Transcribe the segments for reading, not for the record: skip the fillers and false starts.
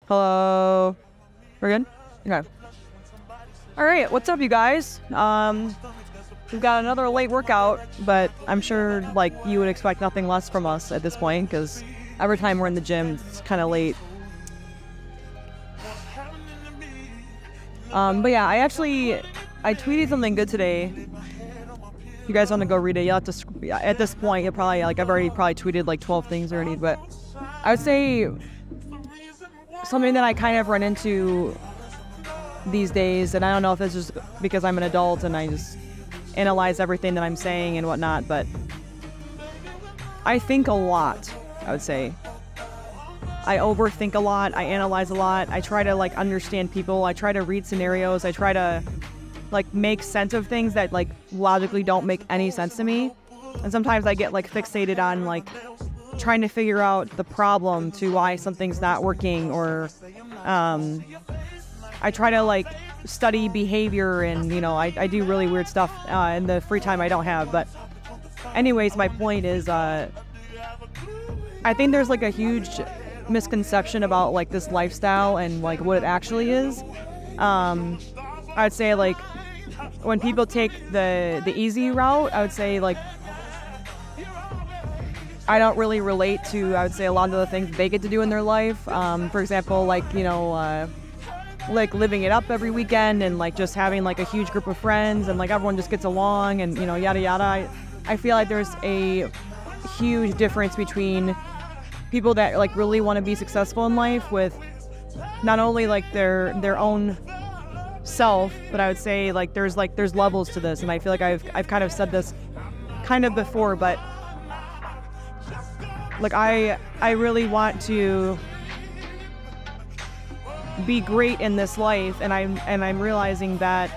Hello. We're good? Okay. All right, what's up, you guys? We've got another late workout, but I'm sure, like, you would expect nothing less from us at this point, because every time we're in the gym, it's kind of late. But yeah, I tweeted something good today. If you guys want to go read it, you'll have to, at this point, you'll probably, like, I've already probably tweeted like 12 things already, but I would say something that I kind of run into these days, and I don't know if it's just because I'm an adult and I just analyze everything that I'm saying and whatnot, but I think a lot, I would say. I overthink a lot, I analyze a lot, I try to like understand people, I try to read scenarios, I try to like make sense of things that like logically don't make any sense to me. And sometimes I get like fixated on like trying to figure out the problem to why something's not working, or I try to like study behavior, and you know, I do really weird stuff in the free time I don't have. But anyways, my point is I think there's like a huge misconception about like this lifestyle and like what it actually is. I'd say like when people take the easy route, I would say like I don't really relate to, I would say, a lot of the things they get to do in their life. For example, like, you know, like living it up every weekend and like just having like a huge group of friends and like everyone just gets along and, you know, yada yada. I feel like there's a huge difference between people that like really want to be successful in life with not only like their own self, but I would say like there's levels to this, and I feel like I've kind of said this kind of before, but like I really want to be great in this life, and I'm realizing that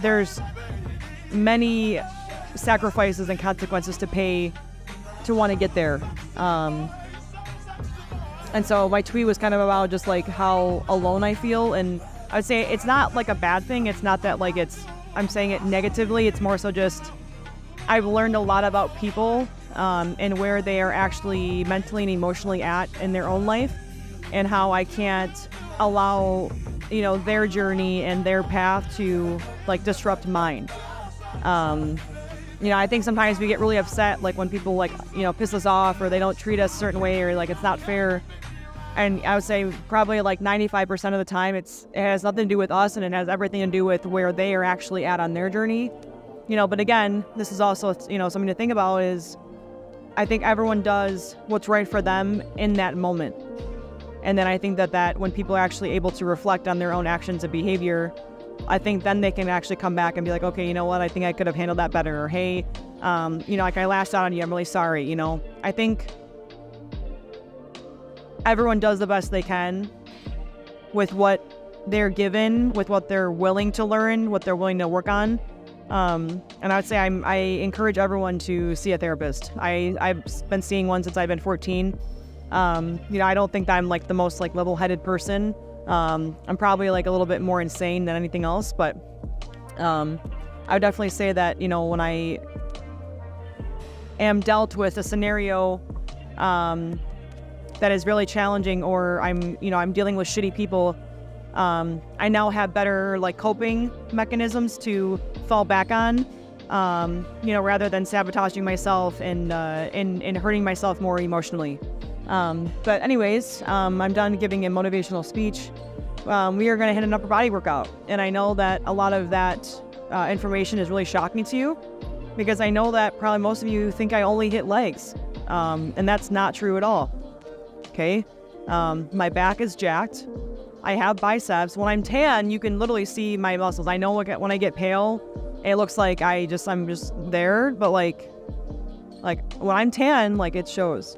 there's many sacrifices and consequences to pay to want to get there. And so my tweet was kind of about just like how alone I feel, and I would say it's not like a bad thing. It's not that like I'm saying it negatively. It's more so just I've learned a lot about people and where they are actually mentally and emotionally at in their own life, and how I can't allow, you know, their journey and their path to like disrupt mine. You know, I think sometimes we get really upset like when people like, you know, piss us off or they don't treat us a certain way or like it's not fair. And I would say probably like 95% of the time it has nothing to do with us, and it has everything to do with where they are actually at on their journey. You know, but again, this is also, you know, something to think about is I think everyone does what's right for them in that moment. And then I think that when people are actually able to reflect on their own actions and behavior, I think then they can actually come back and be like, okay, you know what, I think I could have handled that better. Or, hey, you know, like I lashed out on you, I'm really sorry. You know, I think everyone does the best they can with what they're given, with what they're willing to learn, what they're willing to work on. And I would say I encourage everyone to see a therapist. I've been seeing one since I've been 14. You know, I don't think that I'm like the most like level-headed person. I'm probably like a little bit more insane than anything else, but I would definitely say that, you know, when I am dealt with a scenario that is really challenging, or I'm dealing with shitty people, I now have better like coping mechanisms to fall back on, you know, rather than sabotaging myself and hurting myself more emotionally. But anyways, I'm done giving a motivational speech. We are going to hit an upper body workout, and I know that a lot of that information is really shocking to you, because I know that probably most of you think I only hit legs, and that's not true at all. Okay, my back is jacked. I have biceps. When I'm tan, you can literally see my muscles. I know when I get pale, it looks like I'm just there, but like when I'm tan, like it shows.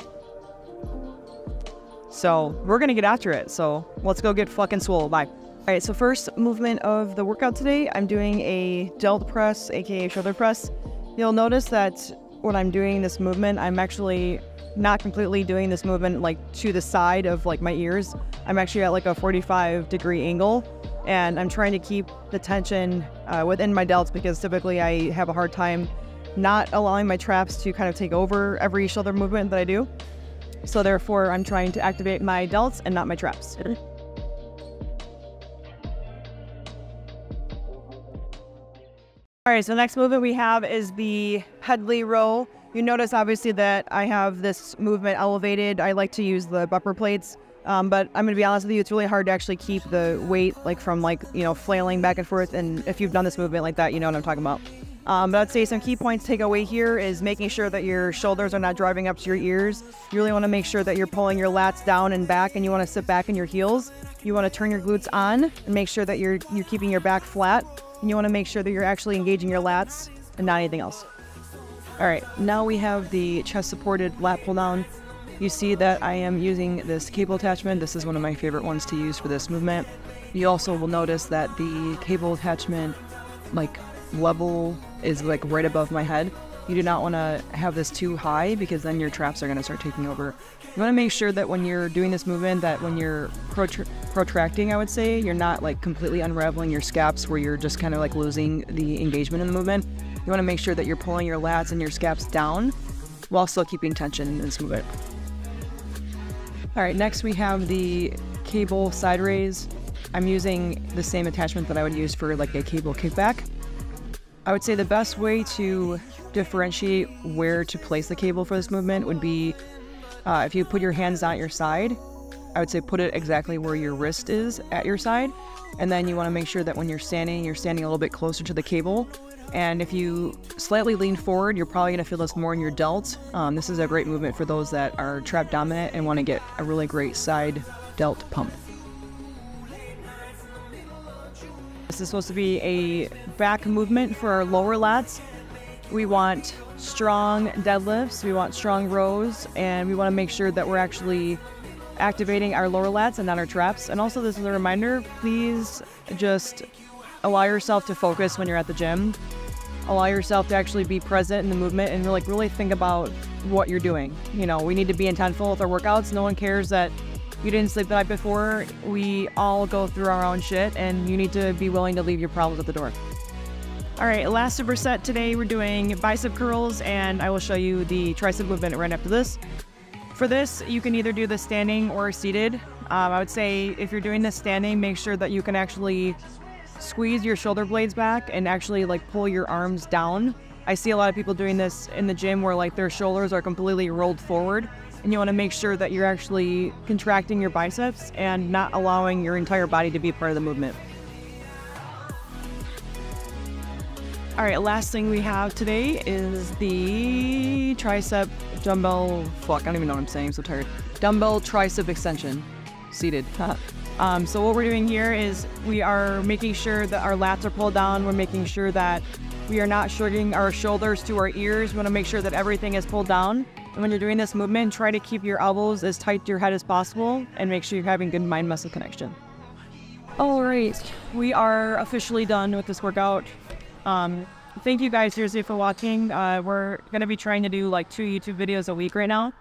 So we're gonna get after it. So let's go get fucking swole. Bye. All right, so first movement of the workout today, I'm doing a Delt Press, aka shoulder press. You'll notice that when I'm doing this movement, I'm actually not completely doing this movement like to the side of like my ears. I'm actually at like a 45-degree angle, and I'm trying to keep the tension within my delts, because typically I have a hard time not allowing my traps to kind of take over every shoulder movement that I do. So therefore, I'm trying to activate my delts and not my traps. All right, so the next movement we have is the Huckleberry Row. You notice obviously that I have this movement elevated. I like to use the bumper plates, but I'm gonna be honest with you, it's really hard to actually keep the weight from flailing back and forth. And if you've done this movement like that, you know what I'm talking about. But I'd say some key points to take away here is making sure that your shoulders are not driving up to your ears. You really want to make sure that you're pulling your lats down and back, and you want to sit back in your heels. You want to turn your glutes on and make sure that you're keeping your back flat. And you want to make sure that you're actually engaging your lats and not anything else. All right, now we have the chest supported lat pull down. You see that I am using this cable attachment. This is one of my favorite ones to use for this movement. You also will notice that the cable attachment level is right above my head. You do not want to have this too high because then your traps are going to start taking over. You want to make sure that when you're doing this movement, that when you're protracting, I would say, you're not completely unraveling your scaps where you're just kind of losing the engagement in the movement. You want to make sure that you're pulling your lats and your scaps down while still keeping tension in this movement. All right, next we have the cable side raise. I'm using the same attachment that I would use for a cable kickback. I would say the best way to differentiate where to place the cable for this movement would be if you put your hands down at your side, I would say put it exactly where your wrist is at your side. And then you want to make sure that when you're standing a little bit closer to the cable. And if you slightly lean forward, you're probably going to feel this more in your delt. This is a great movement for those that are trap dominant and want to get a really great side delt pump. This is supposed to be a back movement for our lower lats. We want strong deadlifts, we want strong rows, and we want to make sure that we're actually activating our lower lats and not our traps. And also, this is a reminder, please just allow yourself to focus when you're at the gym. Allow yourself to actually be present in the movement and really think about what you're doing. We need to be intentful with our workouts. No one cares that you didn't sleep the night before. We all go through our own shit, and you need to be willing to leave your problems at the door. All right, last superset today, we're doing bicep curls, and I will show you the tricep movement right after this. For this, you can either do the standing or seated. I would say if you're doing this standing, make sure that you can actually squeeze your shoulder blades back and actually pull your arms down. I see a lot of people doing this in the gym where their shoulders are completely rolled forward, and you want to make sure that you're actually contracting your biceps and not allowing your entire body to be part of the movement. All right, last thing we have today is the tricep dumbbell, I don't even know what I'm saying, I'm so tired. Dumbbell tricep extension, seated. So what we're doing here is we are making sure that our lats are pulled down. We're making sure that we are not shrugging our shoulders to our ears. We want to make sure that everything is pulled down. And when you're doing this movement, try to keep your elbows as tight to your head as possible and make sure you're having good mind-muscle connection. All right, we are officially done with this workout. Thank you guys seriously for watching. We're going to be trying to do 2 YouTube videos a week right now.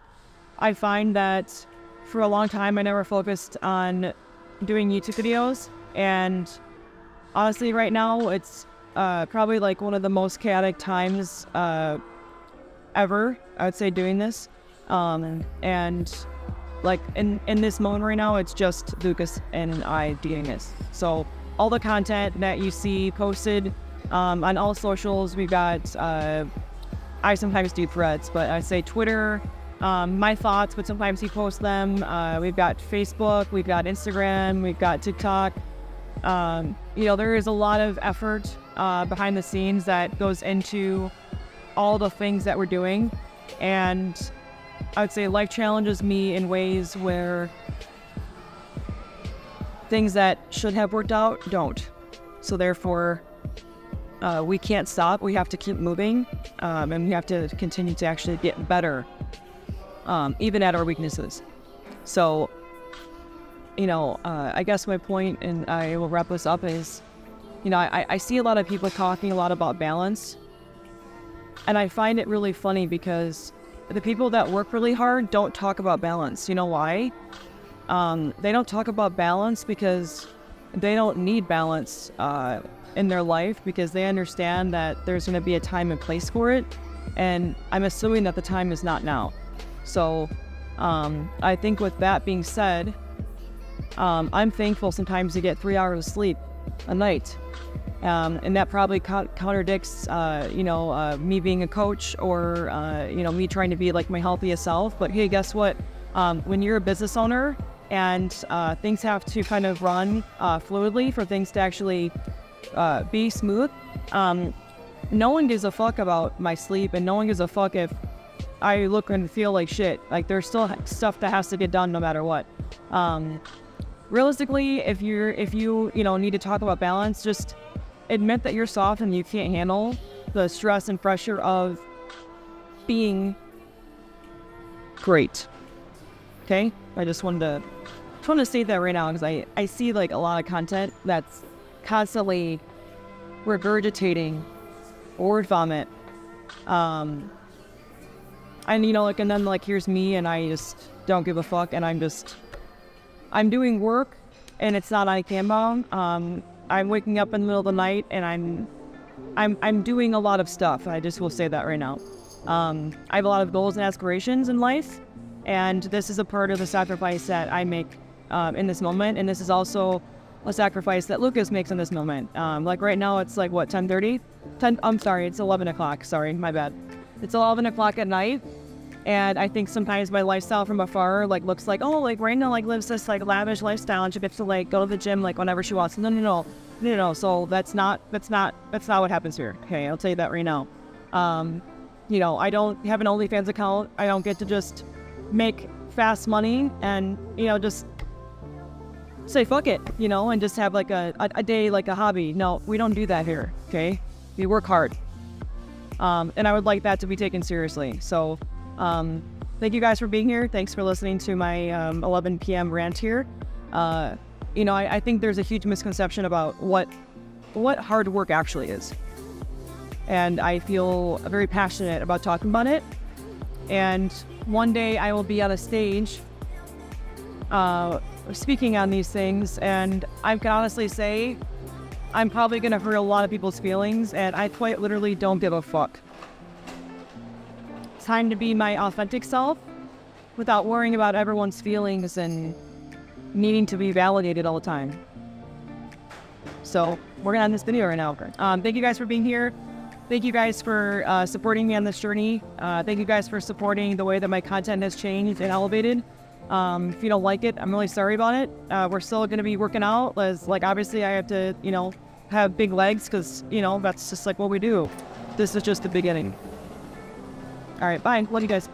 I find that for a long time I never focused on doing YouTube videos, and honestly right now it's probably one of the most chaotic times ever, I would say, doing this. And in this moment right now, it's just Lucas and I doing this. So all the content that you see posted on all socials, we've got, I sometimes do threads, but I say Twitter, my thoughts, but sometimes he posts them. We've got Facebook, we've got Instagram, we've got TikTok. There is a lot of effort behind the scenes that goes into all the things that we're doing. And I would say life challenges me in ways where things that should have worked out don't. So therefore, we can't stop. We have to keep moving, and we have to continue to actually get better, even at our weaknesses. So, I guess my point, and I will wrap this up, is, I see a lot of people talking a lot about balance, and I find it really funny because the people that work really hard don't talk about balance. You know why? They don't talk about balance because they don't need balance in their life, because they understand that there's going to be a time and place for it, and I'm assuming that the time is not now. So I think with that being said, I'm thankful sometimes to get 3 hours of sleep a night. And that probably contradicts, me being a coach or, me trying to be like my healthiest self. But hey, guess what? When you're a business owner and things have to kind of run fluidly for things to actually be smooth, no one gives a fuck about my sleep, and no one gives a fuck if I look and feel like shit. Like, there's still stuff that has to get done no matter what. Realistically, if you need to talk about balance, just admit that you're soft and you can't handle the stress and pressure of being great. Okay? I just wanted to state that right now, because I see like a lot of content that's constantly regurgitating word vomit. And then here's me, and I just don't give a fuck, and I'm doing work, and it's not on Canva. I'm waking up in the middle of the night, and I'm doing a lot of stuff. I just will say that right now. I have a lot of goals and aspirations in life, and this is a part of the sacrifice that I make in this moment, and this is also a sacrifice that Lucas makes in this moment. Like right now, it's like what, 10:30? I'm sorry, it's 11 o'clock. Sorry, my bad. It's 11 o'clock at night. And I think sometimes my lifestyle from afar looks like, oh, Miranda lives this lavish lifestyle, and she gets to go to the gym whenever she wants. No. So that's not what happens here. Okay, I'll tell you that right now. I don't have an OnlyFans account. I don't get to just make fast money and just say fuck it, and just have a day like a hobby. No, we don't do that here. Okay, we work hard. And I would like that to be taken seriously. So. Thank you guys for being here. Thanks for listening to my 11 p.m. rant here. I think there's a huge misconception about what hard work actually is. And I feel very passionate about talking about it. And one day I will be on a stage speaking on these things, and I can honestly say I'm probably going to hurt a lot of people's feelings, and I quite literally don't give a fuck. Time to be my authentic self without worrying about everyone's feelings and needing to be validated all the time. So we're gonna end this video right now. Thank you guys for being here. Thank you guys for supporting me on this journey. Thank you guys for supporting the way that my content has changed and elevated. If you don't like it, I'm really sorry about it. We're still gonna be working out. Obviously I have to, have big legs, because, that's just what we do. This is just the beginning. All right, bye. Love you guys.